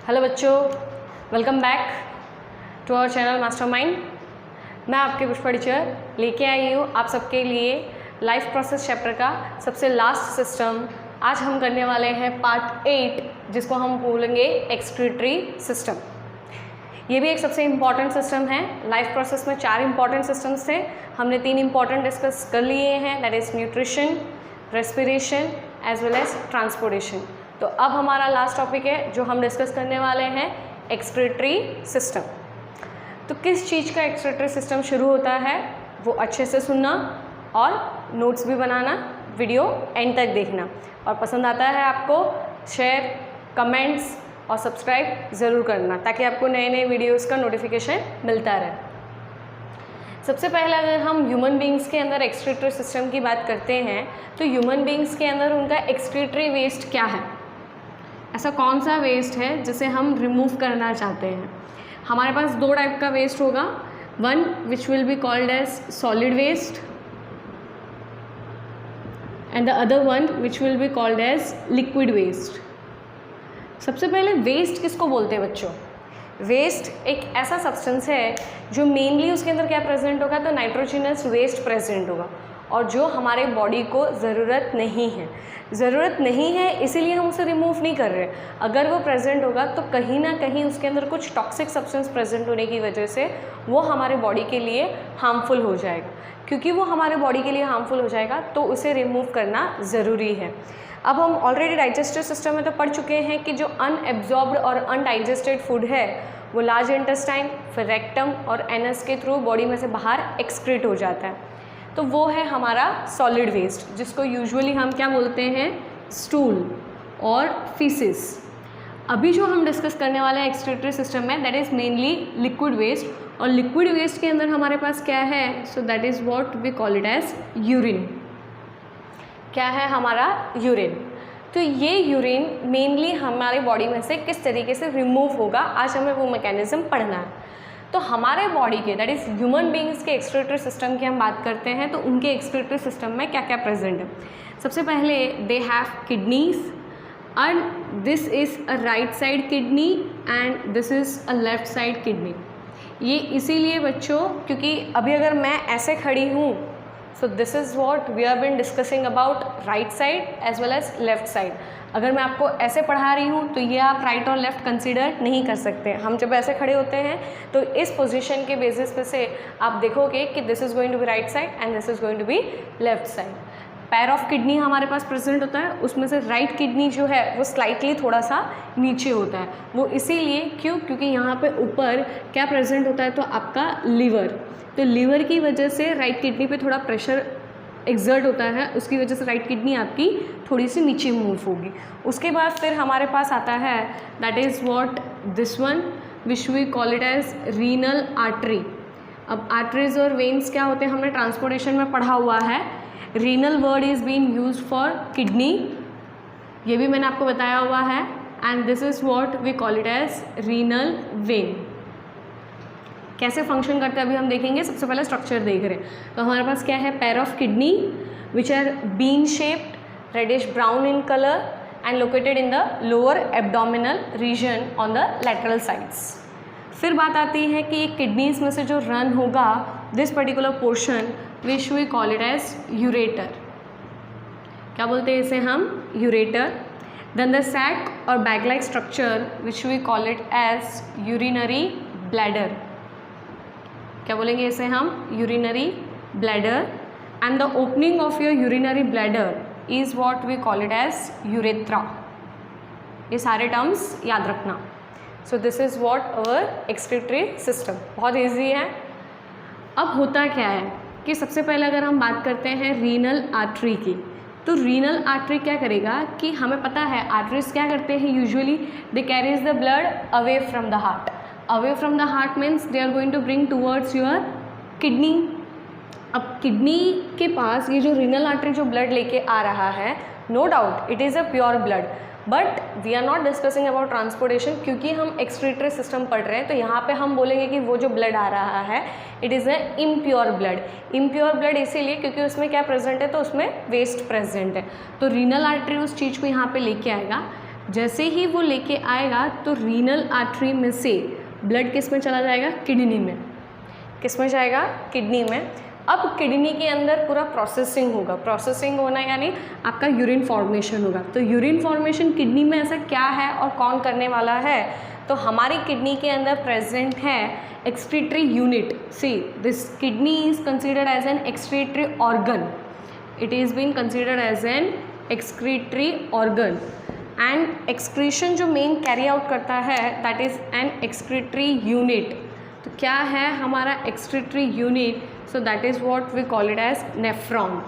Hello बच्चों, welcome back to our channel mastermind. मैं आपके पुष्पा टीचर लेके आई हूँ आप सबके लिए लाइफ प्रोसेस चैप्टर का सबसे लास्ट सिस्टम। आज हम करने वाले हैं पार्ट 8, जिसको हम बोलेंगे एक्सक्रीटरी सिस्टम। ये भी एक सबसे इम्पॉर्टेंट सिस्टम है। लाइफ प्रोसेस में 4 इम्पॉर्टेंट सिस्टम्स थे, हमने 3 इम्पॉर्टेंट डिस्कस कर लिए हैं, that is nutrition, respiration as well as transportation. तो अब हमारा लास्ट टॉपिक है जो हम डिस्कस करने वाले हैं एक्सक्रीटरी सिस्टम। तो किस चीज़ का एक्सक्रीटरी सिस्टम शुरू होता है वो अच्छे से सुनना और नोट्स भी बनाना, वीडियो एंड तक देखना, और पसंद आता है आपको शेयर, कमेंट्स और सब्सक्राइब ज़रूर करना ताकि आपको नए नए वीडियोज़ का नोटिफिकेशन मिलता रहे। सबसे पहले अगर हम ह्यूमन बींग्स के अंदर एक्सक्रीटरी सिस्टम की बात करते हैं तो ह्यूमन बींग्स के अंदर उनका एक्सक्रीटरी वेस्ट क्या है, ऐसा कौन सा वेस्ट है जिसे हम रिमूव करना चाहते हैं। हमारे पास 2 टाइप का वेस्ट होगा, one which will be called as solid waste and the other one which will be called as liquid waste. सबसे पहले वेस्ट किसको बोलते हैं बच्चों? वेस्ट एक ऐसा सब्सटेंस है जो मेनली उसके अंदर क्या प्रेजेंट होगा, तो नाइट्रोजनस वेस्ट प्रेजेंट होगा, और जो हमारे बॉडी को ज़रूरत नहीं है इसीलिए हम उसे रिमूव नहीं कर रहे। अगर वो प्रेजेंट होगा तो कहीं ना कहीं उसके अंदर कुछ टॉक्सिक सब्सटेंस प्रेजेंट होने की वजह से वो हमारे बॉडी के लिए हार्मफुल हो जाएगा। क्योंकि वो हमारे बॉडी के लिए हार्मफुल हो जाएगा तो उसे रिमूव करना ज़रूरी है। अब हम ऑलरेडी डाइजेस्टिव सिस्टम में तो पढ़ चुके हैं कि जो अनएब्जॉर्ब्ड और अनडाइजेस्टेड फूड है वो लार्ज इंटेस्टाइन, फिर रेक्टम और एनस के थ्रू बॉडी में से बाहर एक्सक्रीट हो जाता है। तो वो है हमारा सॉलिड वेस्ट, जिसको यूजुअली हम क्या बोलते हैं, स्टूल और फीसिस। अभी जो हम डिस्कस करने वाले हैं एक्सक्रीटरी सिस्टम में, that is mainly liquid waste, और लिक्विड वेस्ट के अंदर हमारे पास क्या है, so that is what we call it as urine. क्या है हमारा यूरिन। तो ये यूरिन मेनली हमारे बॉडी में से किस तरीके से रिमूव होगा, आज हमें वो मैकेनिज्म पढ़ना है। तो हमारे बॉडी के दैट इज़ ह्यूमन बींग्स के एक्सक्रीटरी सिस्टम की हम बात करते हैं तो उनके एक्सक्रीटरी सिस्टम में क्या क्या प्रेजेंट है। सबसे पहले they have kidneys and this is a right side kidney and this is a left side kidney. ये इसीलिए बच्चों क्योंकि अभी अगर मैं ऐसे खड़ी हूँ, so this is what we have been discussing about right side as well as left side. अगर मैं आपको ऐसे पढ़ा रही हूँ तो ये आप राइट और लेफ्ट कंसीडर नहीं कर सकते। हम जब ऐसे खड़े होते हैं तो इस पोजीशन के बेसिस पे से आप देखोगे कि this is going to be right side and this is going to be left side. Pair of kidney हमारे पास प्रेजेंट होता है, उसमें से राइट किडनी जो है वो स्लाइटली थोड़ा सा नीचे होता है। वो इसीलिए क्योंकि यहाँ पे ऊपर क्या प्रेजेंट होता है, तो आपका लीवर। तो लीवर की वजह से राइट किडनी पे थोड़ा प्रेशर एक्सर्ट होता है, उसकी वजह से राइट किडनी आपकी थोड़ी सी नीचे मूव होगी। उसके बाद फिर हमारे पास आता है that is what this one which we call it as renal artery. अब आर्टरीज और वेन्स क्या होते हैं हमने ट्रांसपोर्टेशन में पढ़ा हुआ है। Renal word is been use for kidney, ये भी मैंने आपको बताया हुआ है, and this is what we call it as renal vein. कैसे फंक्शन करते हैं अभी हम देखेंगे। सबसे पहले स्ट्रक्चर देख रहे हैं तो हमारे पास क्या है, pair of kidney which are bean shaped, reddish brown in colour and located in the lower abdominal region on the lateral sides. फिर बात आती है कि ये किडनीज में से जो रन होगा this particular portion which we call it as ureter. क्या बोलते हैं इसे हम, यूरेटर। देन द सैक और bag like structure which we call it as urinary bladder. क्या बोलेंगे इसे हम, urinary bladder. And the opening of your urinary bladder is what we call it as urethra. ये सारे टर्म्स याद रखना। So this is what our excretory system. बहुत easy है। अब होता क्या है कि सबसे पहले अगर हम बात करते हैं रीनल आर्टरी की, तो रीनल आर्टरी क्या करेगा कि हमें पता है आर्टरीज क्या करते हैं, usually they carries the blood away from the heart. Away from the heart means they are going to bring towards your kidney. अब किडनी के पास ये जो रीनल आर्टरी जो ब्लड लेके आ रहा है, no doubt it is a pure blood, but we are not discussing about transportation क्योंकि हम एक्सक्रीटरी सिस्टम पढ़ रहे हैं। तो यहाँ पे हम बोलेंगे कि वो जो ब्लड आ रहा है it is a impure blood. Impure blood इसीलिए क्योंकि उसमें क्या प्रेजेंट है, तो उसमें वेस्ट प्रेजेंट है। तो रीनल आर्टरी उस चीज़ को यहाँ पे लेके आएगा जैसे ही वो लेके आएगा तो रीनल आर्टरी में से ब्लड किस में चला जाएगा, किडनी में। किस में जाएगा, किडनी में। अब किडनी के अंदर पूरा प्रोसेसिंग होगा, प्रोसेसिंग होना यानी आपका यूरिन फॉर्मेशन होगा। तो यूरिन फॉर्मेशन किडनी में ऐसा क्या है और कौन करने वाला है, तो हमारी किडनी के अंदर प्रेजेंट है excretory unit. See this kidney is considered as an excretory organ, it is been considered as an excretory organ and excretion जो मेन कैरी आउट करता है that is an excretory unit. तो क्या है हमारा excretory unit, so that is what we call it as nephron.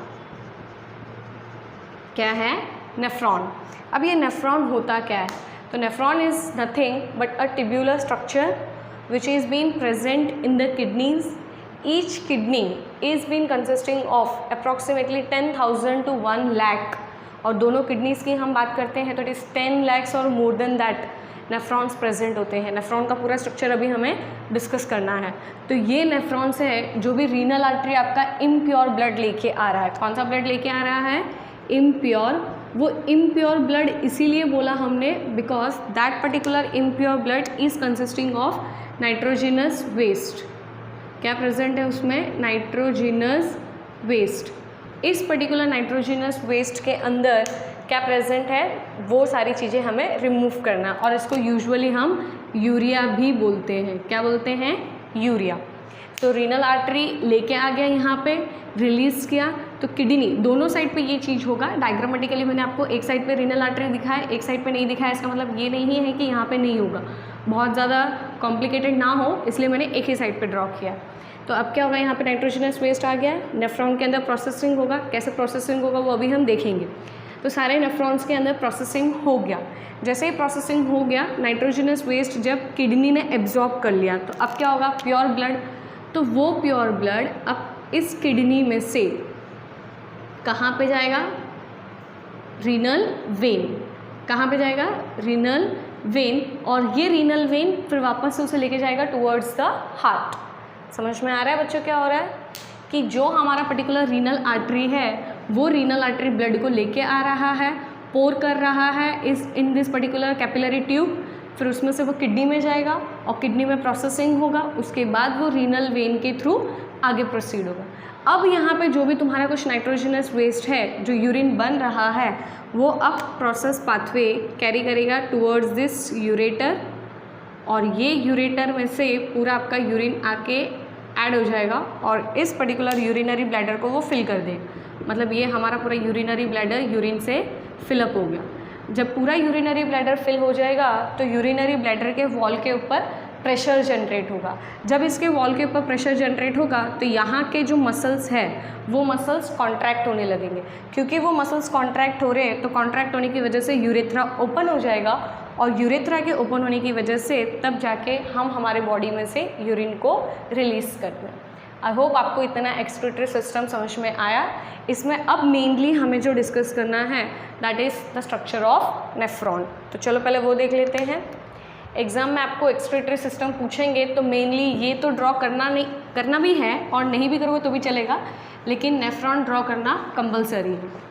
क्या है, nephron. अब ये नेफ्रॉन होता क्या है, तो nephron is nothing but a tubular structure which is being present in the kidneys. Each kidney is been consisting of approximately 10,000 to 1 lakh, और दोनों किडनीज़ की हम बात करते हैं तो इट इज़ 10 lakhs और more than that nephrons present होते हैं। नेफ्रॉन का पूरा स्ट्रक्चर अभी हमें डिस्कस करना है। तो ये नेफ्रॉन्स है जो भी रीनल आर्टरी आपका इम्प्योर ब्लड लेके आ रहा है। कौन सा ब्लड लेके आ रहा है, इम्प्योर। वो इम्प्योर ब्लड इसीलिए बोला हमने because that particular impure blood is consisting of nitrogenous waste. क्या प्रेजेंट है उसमें, नाइट्रोजिनस वेस्ट। इस पर्टिकुलर नाइट्रोजिनस वेस्ट के अंदर क्या प्रेजेंट है, वो सारी चीज़ें हमें रिमूव करना, और इसको यूजुअली हम यूरिया भी बोलते हैं। क्या बोलते हैं, यूरिया। तो रीनल आर्टरी लेके आ गया यहाँ पे, रिलीज़ किया, तो किडनी दोनों साइड पे ये चीज़ होगा। डायग्रामेटिकली मैंने आपको एक साइड पे रीनल आर्टरी दिखाया, एक साइड पे नहीं दिखाया। इसका मतलब ये नहीं है कि यहाँ पे नहीं होगा, बहुत ज़्यादा कॉम्प्लिकेटेड ना हो इसलिए मैंने एक ही साइड पे ड्रॉ किया। तो अब क्या होगा, यहाँ पे नाइट्रोजनस वेस्ट आ गया, नेफ्रॉन के अंदर प्रोसेसिंग होगा। कैसे प्रोसेसिंग होगा वो अभी हम देखेंगे। तो सारे नेफ्रॉन्स के अंदर प्रोसेसिंग हो गया। जैसे ही प्रोसेसिंग हो गया, नाइट्रोजनस वेस्ट जब किडनी ने एब्जॉर्ब कर लिया, तो अब क्या होगा, प्योर ब्लड। तो वो प्योर ब्लड अब इस किडनी में से कहाँ पे जाएगा, रीनल वेन। कहाँ पे जाएगा, रीनल वेन। और ये रीनल वेन फिर वापस से उसे लेके जाएगा टुवर्ड्स द हार्ट। समझ में आ रहा है बच्चों क्या हो रहा है, कि जो हमारा पर्टिकुलर रीनल आर्टरी है वो रीनल आर्टरी ब्लड को लेके आ रहा है, पोर कर रहा है इस in this particular capillary tube, फिर उसमें से वो किडनी में जाएगा और किडनी में प्रोसेसिंग होगा, उसके बाद वो रीनल वेन के थ्रू आगे प्रोसीड होगा। अब यहाँ पे जो भी तुम्हारा कुछ नाइट्रोजनस वेस्ट है, जो यूरिन बन रहा है, वो अब प्रोसेस पाथवे कैरी करेगा टुवर्ड्स दिस यूरेटर, और ये यूरेटर में से पूरा आपका यूरिन आके ऐड हो जाएगा और इस पर्टिकुलर यूरिनरी ब्लैडर को वो फिल कर देगा। मतलब ये हमारा पूरा यूरिनरी ब्लैडर यूरिन से फिलअप हो गया। जब पूरा यूरिनरी ब्लैडर फिल हो जाएगा तो यूरिनरी ब्लैडर के वॉल के ऊपर प्रेशर जनरेट होगा। जब इसके वॉल के ऊपर प्रेशर जनरेट होगा तो यहाँ के जो मसल्स हैं वो मसल्स कॉन्ट्रैक्ट होने लगेंगे। क्योंकि वो मसल्स कॉन्ट्रैक्ट हो रहे हैं तो कॉन्ट्रैक्ट होने की वजह से यूरेथ्रा ओपन हो जाएगा, और यूरेथ्रा के ओपन होने की वजह से तब जाके हम हमारे बॉडी में से यूरिन को रिलीज़ करते हैं। आई होप आपको इतना एक्सक्रीटरी सिस्टम समझ में आया। इसमें अब मेनली हमें जो डिस्कस करना है that is the structure of nephron. तो चलो पहले वो देख लेते हैं। एग्ज़ाम में आपको एक्सक्रीटरी सिस्टम पूछेंगे तो मेनली ये तो ड्रॉ करना भी है, और नहीं भी करोगे तो भी चलेगा, लेकिन नेफ्रॉन ड्रॉ करना कंपलसरी है।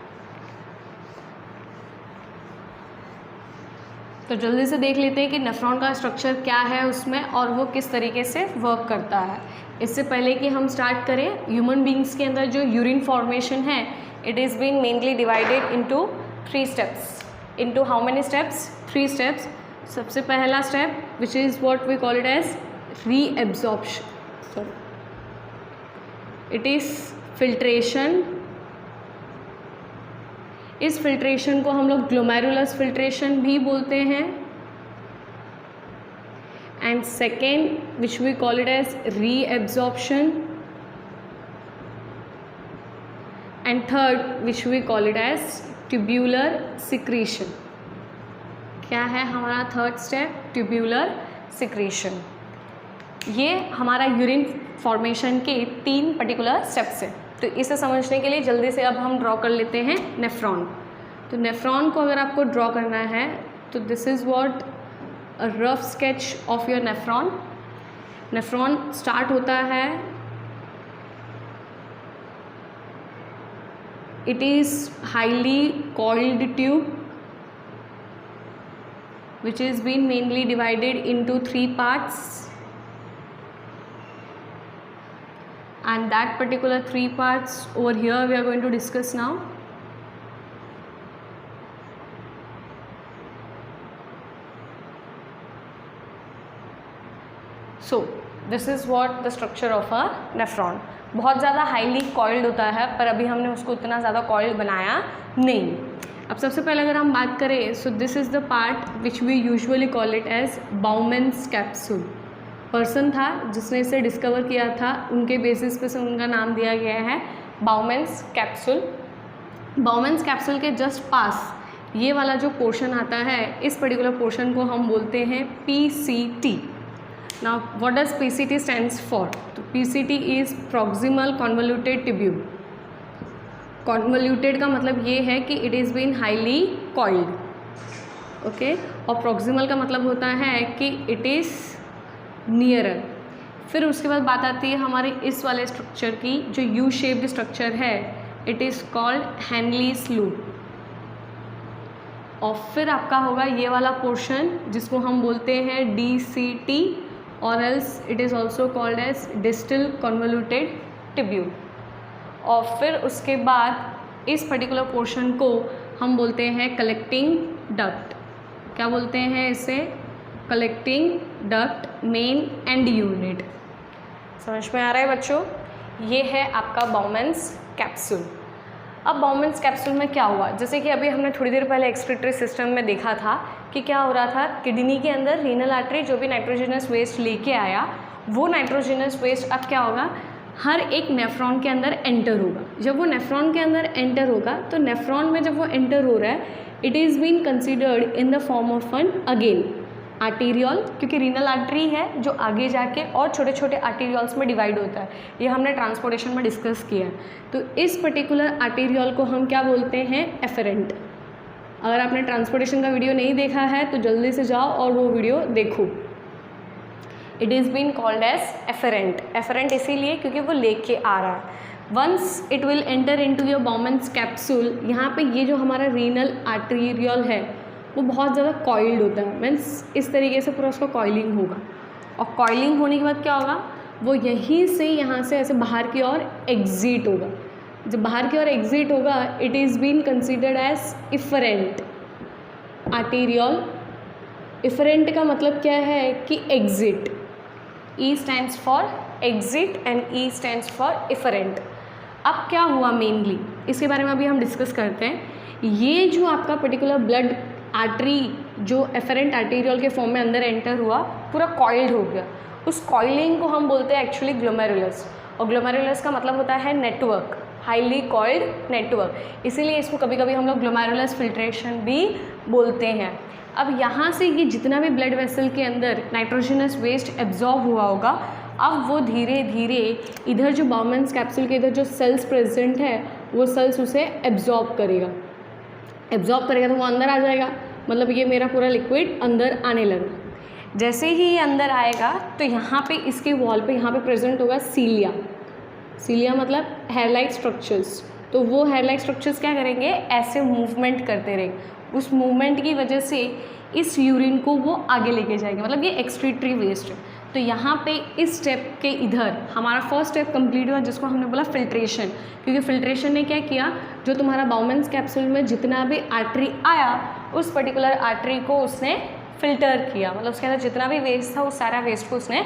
तो जल्दी से देख लेते हैं कि नेफ्रॉन का स्ट्रक्चर क्या है उसमें और वो किस तरीके से वर्क करता है। इससे पहले कि हम स्टार्ट करें, ह्यूमन बींग्स के अंदर जो यूरिन फॉर्मेशन है it is being mainly divided into 3 steps. Into how many steps, 3 steps. सबसे पहला step which is what we call it as reabsorption, it is filtration. इस फिल्ट्रेशन को हम लोग ग्लोमेरुलस फिल्ट्रेशन भी बोलते हैं। And second which we call it as reabsorption, and third which we call it as tubular secretion. क्या है हमारा थर्ड स्टेप, ट्यूब्यूलर सिक्रीशन। ये हमारा यूरिन फॉर्मेशन के 3 पर्टिकुलर स्टेप्स हैं। तो इसे समझने के लिए जल्दी से अब हम ड्रॉ कर लेते हैं नेफ्रॉन। तो नेफ्रॉन को अगर आपको ड्रॉ करना है तो this is what a rough sketch of your nephron. Nephron start होता है, it is highly coiled tube, which is been mainly divided into 3 parts, and that particular 3 parts over here we are going to discuss now. So this is what the structure of a nephron. बहुत ज़्यादा highly coiled होता है, पर अभी हमने उसको इतना ज़्यादा कॉइल्ड बनाया नहीं. अब सबसे पहले अगर हम बात करें, so this is the part which we usually call it as Bowman's capsule. Person था जिसने इसे डिस्कवर किया था, उनके बेसिस पे से उनका नाम दिया गया है बाउमेन्स कैप्सूल. बाउमेन्स कैप्सूल के जस्ट पास ये वाला जो पोर्शन आता है, इस पर्टिकुलर पोर्शन को हम बोलते हैं PCT. Now what does PCT stands for? तो PCT is proximal convoluted tubule. Convoluted का मतलब ये है कि it is been highly coiled, okay, और proximal का मतलब होता है कि it is nearer. फिर उसके बाद बात आती है हमारे इस वाले स्ट्रक्चर की, जो U shaped स्ट्रक्चर है, it is called Henle's loop. और फिर आपका होगा ये वाला पोर्शन जिसको हम बोलते हैं DCT, और else it is also called as distal convoluted tubule. और फिर उसके बाद इस पर्टिकुलर पोर्शन को हम बोलते हैं कलेक्टिंग डक्ट. क्या बोलते हैं इसे? Collecting duct, main and unit. समझ में आ रहा है बच्चों? ये है आपका बाउमेन्स कैप्सूल. अब बाउमेन्स कैप्सूल में क्या हुआ, जैसे कि अभी हमने थोड़ी देर पहले एक्सक्रीटरी सिस्टम में देखा था कि क्या हो रहा था, किडनी के अंदर रीनल आर्टरी जो भी नाइट्रोजनस वेस्ट लेके आया, वो नाइट्रोजनस वेस्ट अब क्या होगा, हर एक नेफ्रॉन के अंदर एंटर होगा. जब वो नेफ्रॉन के अंदर एंटर होगा, तो नेफ्रॉन में जब वो एंटर हो रहा है, it is been considered in the form of an again arteriole, क्योंकि रीनल आर्टरी है जो आगे जाके और छोटे छोटे आर्टीरियल्स में डिवाइड होता है. ये हमने ट्रांसपोर्टेशन में डिस्कस किया है. तो इस पर्टिकुलर आर्टीरियल को हम क्या बोलते हैं? एफरेंट. अगर आपने ट्रांसपोर्टेशन का वीडियो नहीं देखा है तो जल्दी से जाओ और वो वीडियो देखो. It is been called as afferent. Afferent इसीलिए क्योंकि वो लेके आ रहा है. Once it will enter into your Bowman's capsule, यहाँ पे ये जो हमारा रीनल आर्टीरियल है वो बहुत ज़्यादा कॉइल्ड होता है, मीन्स इस तरीके से पूरा उसका कॉइलिंग होगा. और कॉइलिंग होने के बाद क्या होगा, वो यहीं से यहाँ से ऐसे बाहर की ओर एग्जिट होगा. जब बाहर की ओर एग्जिट होगा, it is been considered as efferent arteriole. Efferent का मतलब क्या है कि exit. E stands for exit and E stands for efferent. अब क्या हुआ मेनली, इसके बारे में अभी हम डिस्कस करते हैं. ये जो आपका पर्टिकुलर ब्लड आर्टरी जो एफरेंट आर्टीरियल के फॉर्म में अंदर एंटर हुआ, पूरा कॉइल्ड हो गया. उस कॉइलिंग को हम बोलते हैं एक्चुअली ग्लोमेरुलस. और ग्लोमेरुलस का मतलब होता है नेटवर्क, हाईली कॉइल्ड नेटवर्क. इसीलिए इसको कभी कभी हम लोग ग्लोमेरुलस फिल्ट्रेशन भी बोलते हैं. अब यहाँ से ये जितना भी ब्लड वेसल के अंदर नाइट्रोजनस वेस्ट एब्जॉर्ब हुआ होगा, अब वो धीरे धीरे इधर जो बाउमेन्स कैप्सूल के इधर जो सेल्स प्रेजेंट है, वो सेल्स उसे एब्जॉर्ब करेगा. एब्जॉर्ब करेगा तो वो अंदर आ जाएगा, मतलब ये मेरा पूरा लिक्विड अंदर आने लगा. जैसे ही ये अंदर आएगा तो यहाँ पे इसके वॉल पे यहाँ पे प्रेजेंट होगा सीलिया. सीलिया मतलब हेयर लाइक स्ट्रक्चर्स. तो वो हेयर लाइक स्ट्रक्चर्स क्या करेंगे, ऐसे मूवमेंट करते रहेंगे. उस मूवमेंट की वजह से इस यूरिन को वो आगे लेके जाएंगे, मतलब ये एक्सक्रीटरी वेस्ट है. तो यहाँ पे इस स्टेप के इधर हमारा फर्स्ट स्टेप कंप्लीट हुआ, जिसको हमने बोला फिल्ट्रेशन. क्योंकि फिल्ट्रेशन ने क्या किया, जो तुम्हारा बाउमेन्स कैप्सूल में जितना भी आर्टरी आया, उस पर्टिकुलर आर्टरी को उसने फिल्टर किया, मतलब उसके अंदर जितना भी वेस्ट था उस सारा वेस्ट को उसने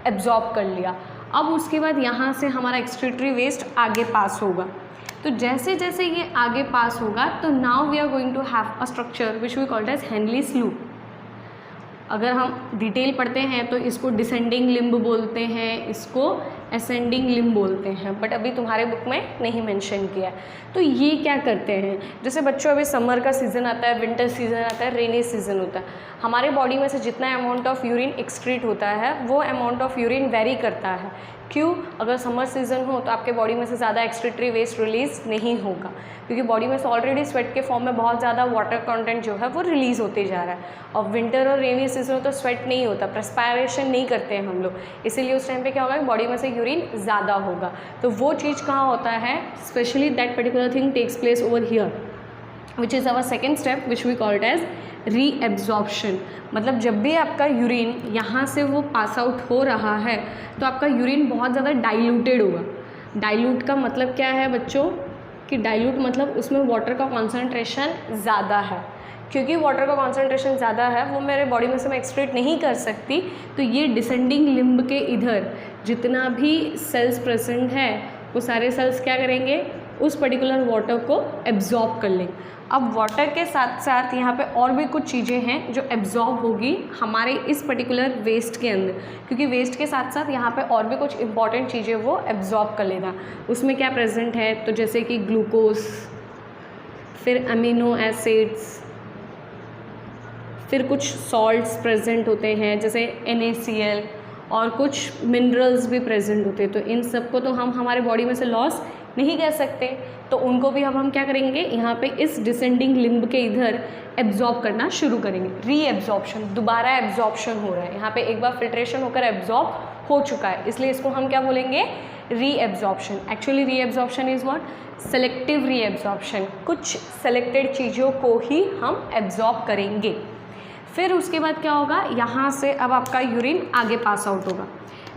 एब्जॉर्ब कर लिया. अब उसके बाद यहाँ से हमारा एक्सक्रीटरी वेस्ट आगे पास होगा. तो जैसे जैसे ये आगे पास होगा, तो now we are going to have a structure which we called as Henle's loop. अगर हम डिटेल पढ़ते हैं तो इसको डिसेंडिंग लिम्ब बोलते हैं, इसको असेंडिंग लिम्ब बोलते हैं, बट अभी तुम्हारे बुक में नहीं मेंशन किया. तो ये क्या करते हैं, जैसे बच्चों अभी समर का सीज़न आता है, विंटर सीज़न आता है, रेनी सीज़न होता है, हमारे बॉडी में से जितना अमाउंट ऑफ यूरिन एक्सक्रीट होता है वो अमाउंट ऑफ यूरिन वेरी करता है. क्यों? अगर समर सीज़न हो तो आपके बॉडी में से ज़्यादा एक्सक्रीटरी वेस्ट रिलीज़ नहीं होगा, क्योंकि बॉडी में से ऑलरेडी स्वेट के फॉर्म में बहुत ज़्यादा वाटर कंटेंट जो है वो रिलीज़ होते जा रहा है. और विंटर और रेनी सीजन में तो स्वेट नहीं होता, प्रस्पायरेशन नहीं करते हैं हम लोग, इसीलिए उस टाइम पे क्या होगा, बॉडी में से यूरिन ज़्यादा होगा. तो वो चीज़ कहाँ होता है, specially that particular thing takes place over here. Which is our second step which we called as reabsorption. मतलब जब भी आपका यूरिन यहाँ से वो पास आउट हो रहा है तो आपका यूरिन बहुत ज़्यादा डाइल्यूटेड होगा। डाइल्यूट का मतलब क्या है बच्चों, कि डाइल्यूट मतलब उसमें वाटर का कॉन्सेंट्रेशन ज़्यादा है। क्योंकि वाटर का कॉन्सेंट्रेशन ज़्यादा है वो मेरे बॉडी में से मैं एक्सक्रीट नहीं कर सकती, तो ये डिसेंडिंग लिम्ब के इधर जितना भी सेल्स प्रेजेंट है वो सारे सेल्स क्या करेंगे, उस पर्टिकुलर वाटर को एब्जॉर्ब कर लें। अब वाटर के साथ साथ यहाँ पे और भी कुछ चीज़ें हैं जो एब्जॉर्ब होगी हमारे इस पर्टिकुलर वेस्ट के अंदर, क्योंकि वेस्ट के साथ साथ यहाँ पे और भी कुछ इंपॉर्टेंट चीज़ें वो एब्जॉर्ब कर लेना। उसमें क्या प्रेजेंट है, तो जैसे कि ग्लूकोज, फिर अमीनो एसिड्स, फिर कुछ सॉल्ट्स प्रेजेंट होते हैं जैसे NaCl, और कुछ मिनरल्स भी प्रेजेंट होते हैं। तो इन सब को तो हम हमारे बॉडी में से लॉस नहीं कर सकते, तो उनको भी अब हम क्या करेंगे, यहाँ पे इस डिसेंडिंग लिम्ब के इधर एब्जॉर्ब करना शुरू करेंगे। रीएब्जॉर्प्शन, दोबारा एब्जॉर्प्शन हो रहा है। यहाँ पे एक बार फिल्ट्रेशन होकर एब्जॉर्ब हो चुका है, इसलिए इसको हम क्या बोलेंगे, reabsorption. Actually reabsorption is what, selective reabsorption. कुछ सेलेक्टेड चीज़ों को ही हम एब्जॉर्ब करेंगे। फिर उसके बाद क्या होगा, यहाँ से अब आपका यूरिन आगे पास आउट होगा।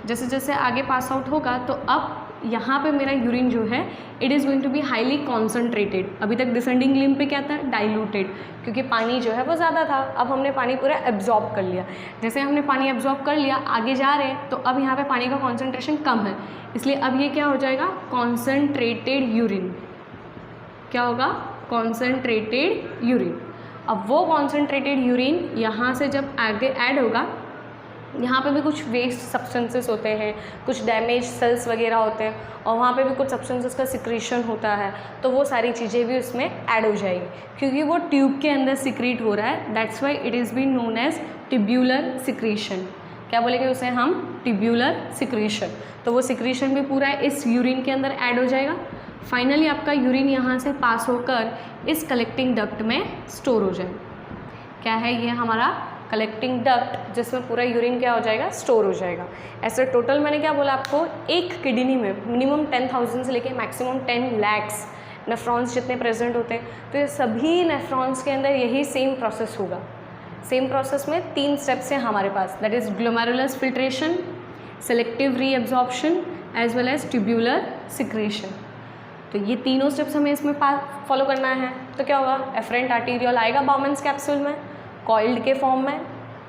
जैसे जैसे आगे पास आउट होगा तो अब यहाँ पे मेरा यूरिन जो है it is going to be highly concentrated. अभी तक डिसेंडिंग लिम्ब पे क्या था, डाइल्यूटेड, क्योंकि पानी जो है वो ज़्यादा था। अब हमने पानी पूरा एब्जॉर्ब कर लिया। जैसे हमने पानी एब्जॉर्ब कर लिया, आगे जा रहे हैं तो अब यहाँ पे पानी का कॉन्सेंट्रेशन कम है, इसलिए अब ये क्या हो जाएगा, कॉन्सेंट्रेटेड यूरिन। क्या होगा, कॉन्सेंट्रेटेड यूरिन। अब वो कॉन्सेंट्रेटेड यूरिन यहाँ से जब आगे ऐड होगा, यहाँ पे भी कुछ वेस्ट सब्सटेंसेस होते हैं, कुछ डैमेज सेल्स वगैरह होते हैं, और वहाँ पे भी कुछ सब्सटेंसेस का सिक्रीशन होता है, तो वो सारी चीज़ें भी उसमें ऐड हो जाएगी क्योंकि वो ट्यूब के अंदर सिक्रीट हो रहा है। That's why it is been known as tubular secretion. क्या बोलेंगे उसे हम, ट्यूब्यूलर सिक्रीशन। तो वो सिक्रीशन भी पूरा इस यूरिन के अंदर ऐड हो जाएगा। फाइनली आपका यूरिन यहाँ से पास होकर इस कलेक्टिंग डक्ट में स्टोर हो जाएगा। क्या है ये हमारा कलेक्टिंग डक्ट, जिसमें पूरा यूरिन क्या हो जाएगा, स्टोर हो जाएगा। ऐसे टोटल मैंने क्या बोला आपको, एक किडनी में मिनिमम 10,000 से लेके मैक्सिमम 10 lakhs नेफ्रॉन्स जितने प्रेजेंट होते हैं, तो ये सभी नेफ्रॉन्स के अंदर यही सेम प्रोसेस होगा। सेम प्रोसेस में 3 स्टेप्स हैं हमारे पास, that is glomerulus filtration, selective reabsorption as well as tubular secretion. तो ये तीनों स्टेप्स हमें इसमें फॉलो करना है। तो क्या होगा, एफरेंट आर्टीरियल आएगा बाउमन्स कैप्सूल में कॉइल्ड के फॉर्म में,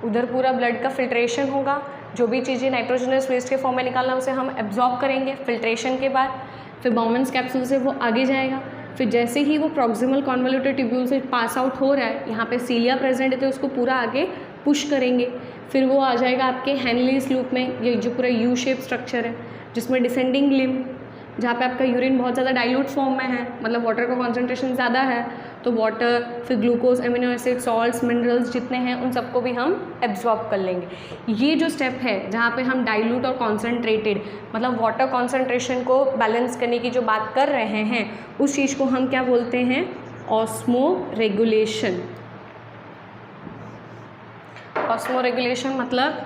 उधर पूरा ब्लड का फिल्ट्रेशन होगा, जो भी चीज़ें नाइट्रोजनस वेस्ट के फॉर्म में निकालना उसे हम एब्जॉर्ब करेंगे फिल्ट्रेशन के बाद। फिर बाउमन्स कैप्सूल से वो आगे जाएगा। फिर जैसे ही वो प्रॉक्सिमल कॉन्वोल्यूटेड ट्यूब्यूल से पास आउट हो रहा है, यहाँ पे सीलिया प्रेजेंट है तो उसको पूरा आगे पुश करेंगे। फिर वो आ जाएगा आपके हेनलीज लूप में, ये जो पूरा यू शेप स्ट्रक्चर है जिसमें डिसेंडिंग लिम्ब, जहाँ पे आपका यूरिन बहुत ज़्यादा डाइल्यूट फॉर्म में है, मतलब वाटर का कॉन्सेंट्रेशन ज़्यादा है, तो वाटर, फिर glucose, amino acid, salts, minerals जितने हैं उन सबको भी हम एब्जॉर्ब कर लेंगे। ये जो स्टेप है जहाँ पे हम डाइल्यूट और कॉन्सेंट्रेटेड, मतलब वाटर कॉन्सेंट्रेशन को बैलेंस करने की जो बात कर रहे हैं, उस चीज़ को हम क्या बोलते हैं, ऑस्मो रेगुलेशन। ऑस्मो रेगुलेशन मतलब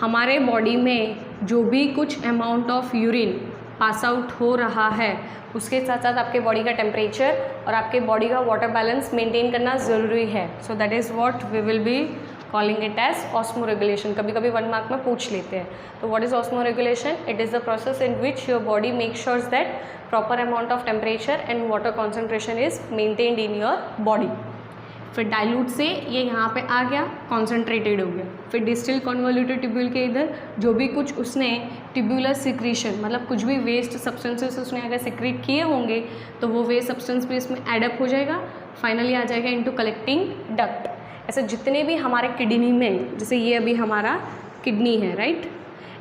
हमारे बॉडी में जो भी कुछ amount of urine pass out हो रहा है, उसके साथ साथ आपके बॉडी का टेम्परेचर और आपके बॉडी का वाटर बैलेंस मेंटेन करना ज़रूरी है। So that is what we will be calling it as osmoregulation. कभी कभी 1 मार्क में पूछ लेते हैं। तो what is osmoregulation? It is the process in which your body make sures that proper amount of temperature and water concentration is maintained in your body. फिर dilute से ये यहाँ पे आ गया, कॉन्सेंट्रेटेड हो गया। फिर डिस्टिल कॉन्वोल्यूटेड ट्यूब्यूल के इधर जो भी कुछ उसने ट्यूब्यूलर सिक्रीशन, मतलब कुछ भी वेस्ट सब्सटेंसेस उसने अगर सिक्रीट किए होंगे तो वो वेस्ट सब्सटेंस भी इसमें एडअप हो जाएगा। फाइनली आ जाएगा इनटू कलेक्टिंग डक्ट। ऐसे जितने भी हमारे किडनी में, जैसे ये अभी हमारा किडनी है, राइट,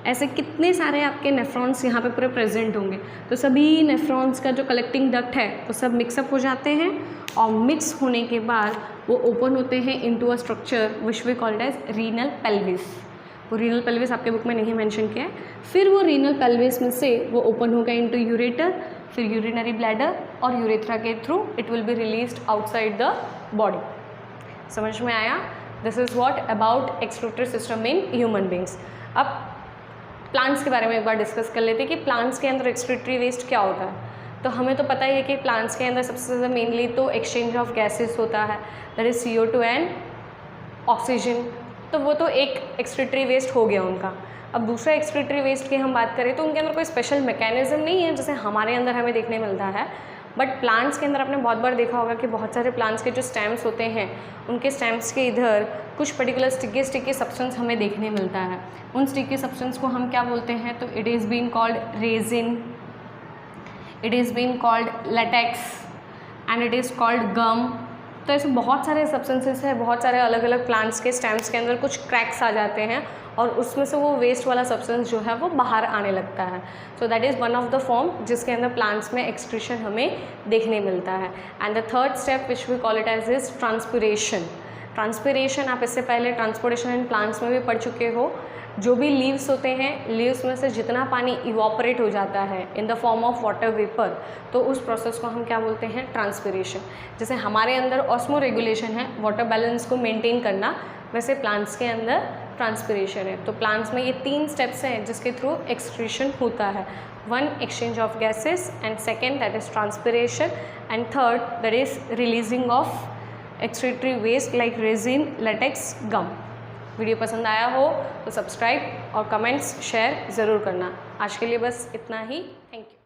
ऐसे कितने सारे आपके नेफ्रॉन्स यहाँ पे पूरे प्रेजेंट होंगे। तो सभी नेफ्रॉन्स का जो कलेक्टिंग डक्ट है वो सब मिक्सअप हो जाते हैं, और मिक्स होने के बाद वो ओपन होते हैं into a structure which we called as renal pelvis. वो रीनल पेल्विस आपके बुक में नहीं मेंशन किया है। फिर वो रीनल पेल्विस में से वो ओपन होगा इनटू यूरेटर, फिर यूरिनरी ब्लैडर, और यूरेथ्रा के through it will be released outside the body. समझ में आया? This is what about excretory system in human beings. अब प्लांट्स के बारे में एक बार डिस्कस कर लेते हैं कि प्लांट्स के अंदर एक्सक्रीटरी वेस्ट क्या होता है। तो हमें तो पता ही है कि प्लांट्स के अंदर सबसे ज़्यादा मेनली तो एक्सचेंज ऑफ गैसेस होता है, that is CO2 and oxygen. तो वो तो एक एक्सक्रीटरी वेस्ट हो गया उनका। अब दूसरा एक्सक्रीटरी वेस्ट की हम बात करें तो उनके अंदर कोई स्पेशल मैकेनिज्म नहीं है जैसे हमारे अंदर हमें देखने मिलता है, बट प्लांट्स के अंदर आपने बहुत बार देखा होगा कि बहुत सारे प्लांट्स के जो स्टेम्स होते हैं उनके स्टेम्स के इधर कुछ पर्टिकुलर स्टिकी सब्सटेंस हमें देखने मिलता है। उन स्टिकी सब्सटेंस को हम क्या बोलते हैं, तो it is been called resin, it is been called latex and it is called gum. तो ऐसे बहुत सारे सब्सटेंसेस हैं, बहुत सारे अलग अलग प्लांट्स के स्टेम्स के अंदर कुछ क्रैक्स आ जाते हैं और उसमें से वो वेस्ट वाला सब्सटेंस जो है वो बाहर आने लगता है। So that is one of the form जिसके अंदर प्लांट्स में एक्सक्रीशन हमें देखने मिलता है। And the third step which we call it as is transpiration. Transpiration आप इससे पहले ट्रांसपोर्टेशन इन प्लांट्स में भी पढ़ चुके हो। जो भी लीव्स होते हैं, लीव्स में से जितना पानी इवॉपरेट हो जाता है इन the form of water vapour, तो उस प्रोसेस को हम क्या बोलते हैं, ट्रांसपिरेशन। जैसे हमारे अंदर ऑस्मो रेगुलेशन है, वाटर बैलेंस को मेंटेन करना, वैसे प्लांट्स के अंदर ट्रांसपिरेशन है। तो प्लांट्स में ये 3 स्टेप्स हैं जिसके थ्रू एक्सक्रीशन होता है। 1 exchange of gases, and second that is transpiration, and third that is releasing of excretory waste like resin, latex, gum. Video पसंद आया हो तो सब्सक्राइब और कमेंट्स शेयर ज़रूर करना। आज के लिए बस इतना ही, थैंक यू।